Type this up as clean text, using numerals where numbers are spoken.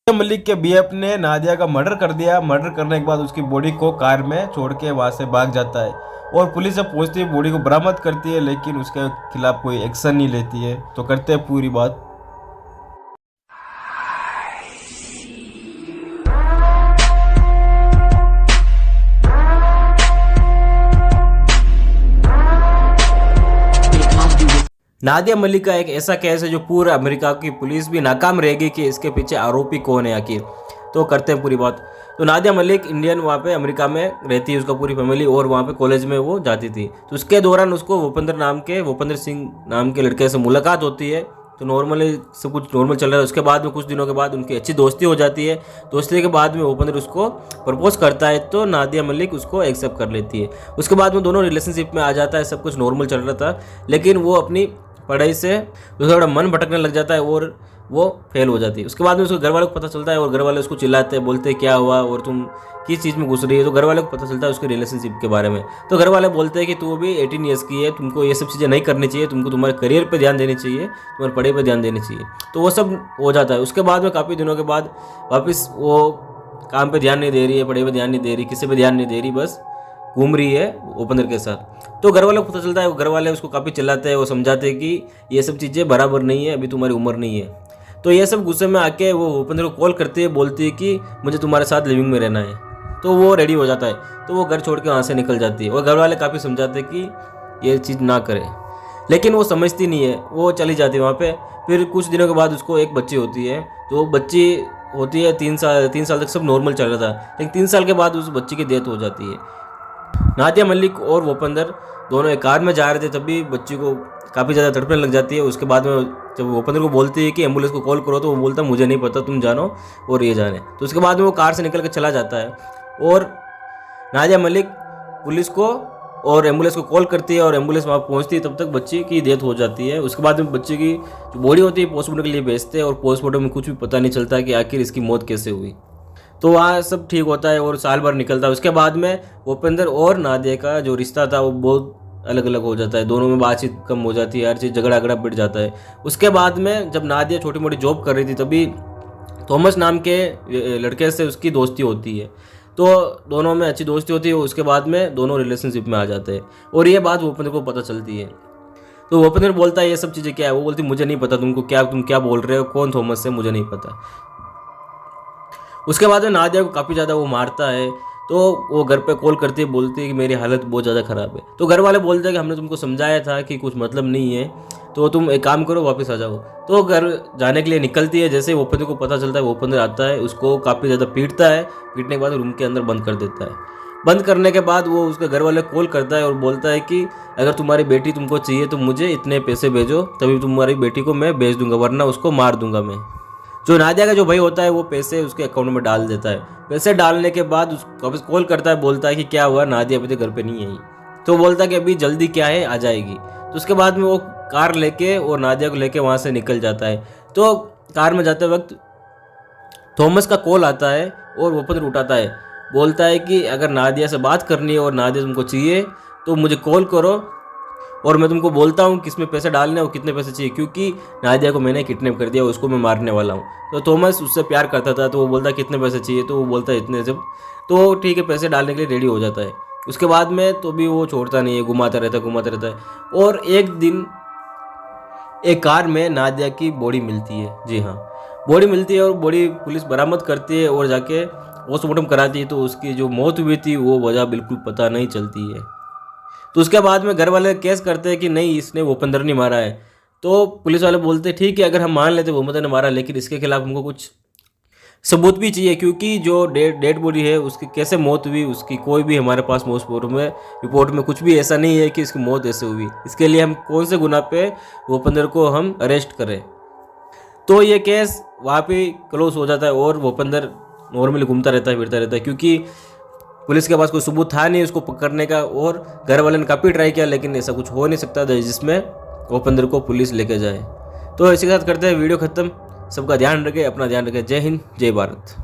मलिक के बीएफ ने नादिया का मर्डर कर दिया। मर्डर करने के बाद उसकी बॉडी को कार में छोड़ के वहां से भाग जाता है और पुलिस जब पहुंचती है बॉडी को बरामद करती है, लेकिन उसके खिलाफ कोई एक्शन नहीं लेती है। तो करते हैं पूरी बात। नादिया मलिक का एक ऐसा केस है जो पूरा अमेरिका की पुलिस भी नाकाम रहेगी कि इसके पीछे आरोपी कौन है आखिर। तो करते हैं पूरी बात। तो नादिया मलिक इंडियन वहाँ पे अमेरिका में रहती है, उसका पूरी फैमिली, और वहाँ पे कॉलेज में वो जाती थी। तो उसके दौरान उसको भूपेंद्र सिंह नाम के लड़के से मुलाकात होती है। तो नॉर्मली सब कुछ नॉर्मल चल रहा है। उसके बाद में कुछ दिनों के बाद उनकी अच्छी दोस्ती हो जाती है। दोस्ती के बाद में भूपेंद्र उसको प्रपोज करता है, तो नादिया मलिक उसको एक्सेप्ट कर लेती है। उसके बाद में दोनों रिलेशनशिप में आ जाता है। सब कुछ नॉर्मल चल रहा था, लेकिन वो अपनी पढ़ाई से उसका थोड़ा मन भटकने लग जाता है और वो फेल हो जाती है। उसके बाद में उसके घर वालों को पता चलता है और घर वाले उसको चिल्लाते हैं, बोलते हैं क्या हुआ और तुम किस चीज़ में घुस रही है। तो घर वालों को पता चलता है उसके रिलेशनशिप के बारे में। तो घर वाले बोलते हैं कि तू अभी 18 ईयर्स की है, तुमको ये सब चीज़ें नहीं करनी चाहिए, तुमको तुम्हारे करियर पे ध्यान देनी चाहिए, तुम्हारी पढ़ाई पे ध्यान देनी चाहिए। तो वो सब हो जाता है। उसके बाद में काफ़ी दिनों के बाद वापस वो काम पे ध्यान नहीं दे रही है, पढ़ाई पे ध्यान नहीं दे रही, किसी पे ध्यान नहीं दे रही, बस घूम रही है भूपेंद्र के साथ। तो घर वालों को पता चलता है, घर वाले उसको काफ़ी चिल्लाते हैं, वो समझाते हैं कि ये सब चीज़ें बराबर नहीं है, अभी तुम्हारी उम्र नहीं है। तो ये सब गुस्से में आके वो भूपेंद्र को कॉल करती है, बोलती है कि मुझे तुम्हारे साथ लिविंग में रहना है। तो वो रेडी हो जाता है, तो वो घर छोड़ के वहाँ से निकल जाती है। और घर वाले काफ़ी समझाते हैं कि ये चीज़ ना करे, लेकिन वो समझती नहीं है, वो चली जाती है वहाँ पर। फिर कुछ दिनों के बाद उसको एक बच्ची होती है। तो बच्ची होती है 3 साल तक सब नॉर्मल चल रहा था, लेकिन 3 साल के बाद उस बच्ची की डेथ हो जाती है। नादिया मलिक और भूपेंद्र दोनों एक कार में जा रहे थे, तभी बच्ची को काफ़ी ज़्यादा तड़पने लग जाती है। उसके बाद में जब भूपेंद्र को बोलती है कि एम्बुलेंस को कॉल करो, तो वो बोलता मुझे नहीं पता, तुम जानो और ये जाने। तो उसके बाद में वो कार से निकल कर चला जाता है और नादिया मलिक पुलिस को और एम्बुलेंस को कॉल करती है और एम्बुलेंस वहाँ पहुँचती है, तब तक बच्ची की डेथ हो जाती है। उसके बाद में बच्ची की जो बॉडी होती है पोस्टमार्टम के लिए भेजते हैं और पोस्टमार्टम में कुछ भी पता नहीं चलता कि आखिर इसकी मौत कैसे हुई। तो वहाँ सब ठीक होता है और साल भर निकलता है। उसके बाद में भूपेंद्र और नादिया का जो रिश्ता था वो बहुत अलग अलग हो जाता है। दोनों में बातचीत कम हो जाती है, हर चीज़ झगड़ा बढ़ जाता है। उसके बाद में जब नादिया छोटी मोटी जॉब कर रही थी, तभी थॉमस नाम के लड़के से उसकी दोस्ती होती है। तो दोनों में अच्छी दोस्ती होती है। उसके बाद में दोनों रिलेशनशिप में आ जाते हैं और ये बात भूपेंद्र को पता चलती है। तो भूपेंद्र बोलता है ये सब चीज़ें क्या है। वो बोलती मुझे नहीं पता, तुम क्या बोल रहे हो, कौन थॉमस है, मुझे नहीं पता। उसके बाद में नादिया को काफ़ी ज़्यादा वो मारता है। तो वो घर पे कॉल करती है, बोलती है कि मेरी हालत बहुत ज़्यादा ख़राब है। तो घर वाले बोलते हैं कि हमने तुमको समझाया था कि कुछ मतलब नहीं है, तो तुम एक काम करो, वापस आ जाओ। तो घर जाने के लिए निकलती है। जैसे भूपेंद्र को पता चलता है, भूपेंद्र आता है, उसको काफ़ी ज़्यादा पीटता है। पीटने के बाद रूम के अंदर बंद कर देता है। बंद करने के बाद वो उसके घर वाले कॉल करता है और बोलता है कि अगर तुम्हारी बेटी तुमको चाहिए तो मुझे इतने पैसे भेजो, तभी तुम्हारी बेटी को मैं भेज दूंगा, वरना उसको मार दूंगा मैं। जो नादिया का जो भाई होता है वो पैसे उसके अकाउंट में डाल देता है। पैसे डालने के बाद उसको वापस कॉल करता है, बोलता है कि क्या हुआ, नादिया अभी तक घर पे नहीं आई। तो बोलता है कि अभी जल्दी क्या है, आ जाएगी। तो उसके बाद में वो कार लेके और नादिया को लेके वहाँ से निकल जाता है। तो कार में जाते वक्त थॉमस का कॉल आता है और भूपेंद्र उठाता है, बोलता है कि अगर नादिया से बात करनी है और नादिया तुमको चाहिए तो मुझे कॉल करो और मैं तुमको बोलता हूँ किसमें पैसे डालने और कितने पैसे चाहिए, क्योंकि नादिया को मैंने किडनैप कर दिया, उसको मैं मारने वाला हूँ। तो थॉमस उससे प्यार करता था, तो वो बोलता है कितने पैसे चाहिए, तो वो बोलता है इतने। जब तो ठीक है, पैसे डालने के लिए रेडी हो जाता है। उसके बाद में तो भी वो छोड़ता नहीं है, घुमाता रहता है। और एक दिन एक कार में नादिया की बॉडी मिलती है। जी हाँ, बॉडी मिलती है और बॉडी पुलिस बरामद करती है और जाके पोस्टमार्टम कराती है। तो उसकी जो मौत हुई थी वो वजह बिल्कुल पता नहीं चलती है। तो उसके बाद में घर वाले केस करते हैं कि नहीं, इसने भूपेंद्र नहीं मारा है। तो पुलिस वाले बोलते हैं ठीक है, अगर हम मान लेते भूपेंद्र ने मारा, लेकिन इसके खिलाफ हमको कुछ सबूत भी चाहिए, क्योंकि जो डेड बॉडी है उसकी कैसे मौत हुई, उसकी कोई भी हमारे पास रिपोर्ट में कुछ भी ऐसा नहीं है कि इसकी मौत ऐसे हुई। इसके लिए हम कौन से गुनाह पे भूपेंद्र को हम अरेस्ट करें। तो ये केस वहाँ पे क्लोज हो जाता है और भूपेंद्र नॉर्मली घूमता रहता है, फिरता रहता है, क्योंकि पुलिस के पास कोई सबूत था नहीं उसको पकड़ने का। और घर वाले ने काफ़ी ट्राई किया, लेकिन ऐसा कुछ हो नहीं सकता था जिसमें भूपेंद्र को पुलिस लेके जाए। तो इसी के साथ करते हैं वीडियो ख़त्म। सबका ध्यान रखें, अपना ध्यान रखें। जय हिंद, जय भारत।